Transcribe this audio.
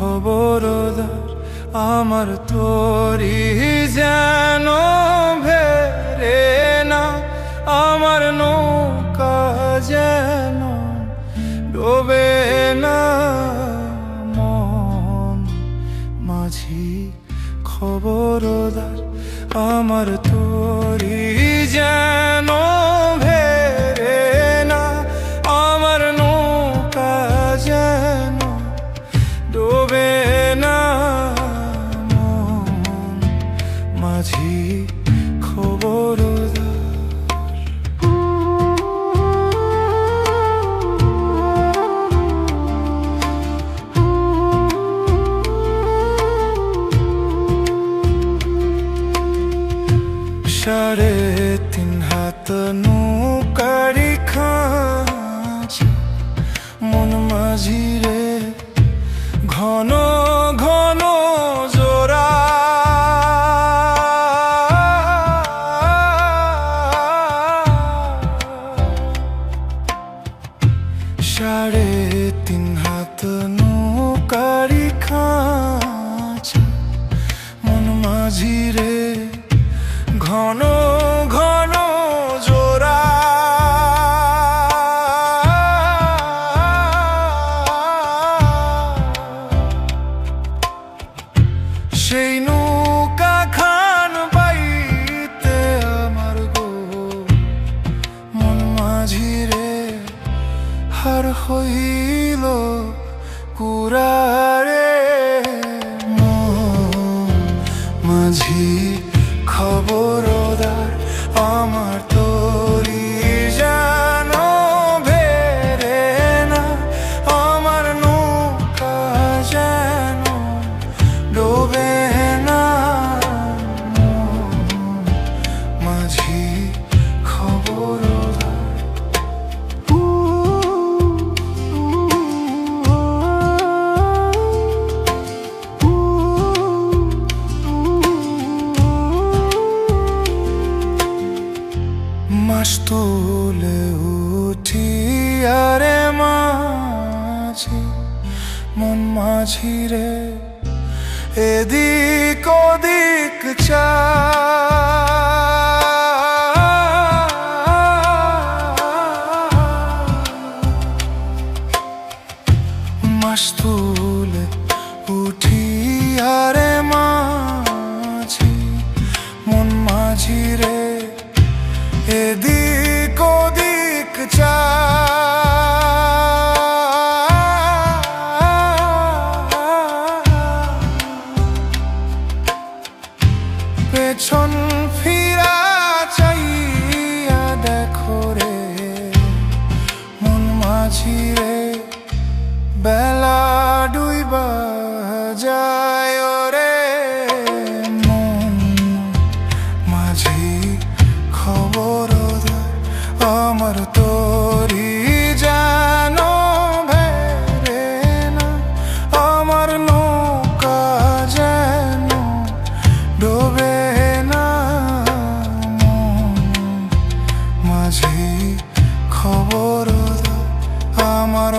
খবরদার আমার তোরি যেন ভেরে না, আমার নৌকা যেন ডোবে না। মন মাঝি খবরদার আমার তোরি যেন ভেরে না, আমার নৌকা যেন ডোবে না। মন মাঝি খবরদার। সাড়ে তিন হাত নৌকারি খাঁচা, মন মাঝি রে ঘন ঘন জোড়া। সাড়ে তিন হাত নৌকারি খাঁচা, মন মাঝি রে ঘন ঘন জোড়া। সেই নৌকা খান বাইতে আমার গো মন মাঝি রে হার হইল কুরারে। মন মাঝি খবরদার আমার তোরি যেন ভেরে না, আমার নৌকা যেন ডোবে না। মাঝি খবরদার। মাস তুলে উঠি আরে মাঝি, মন মাঝি রে এদিক ওদিক মাস তুলে উঠি আরে মাঝি, মন মাঝি রে এদিক ওদিক পেছন ফিরা চাইয়া দেখো রে মন মাঝি রে বেলা ডুইবা যায় রে। মন মাঝি খবরদার আমার তোরি যেন ভেরে না, আমার নৌকা যেন ডোবে না। মন মাঝি খবরদার আমার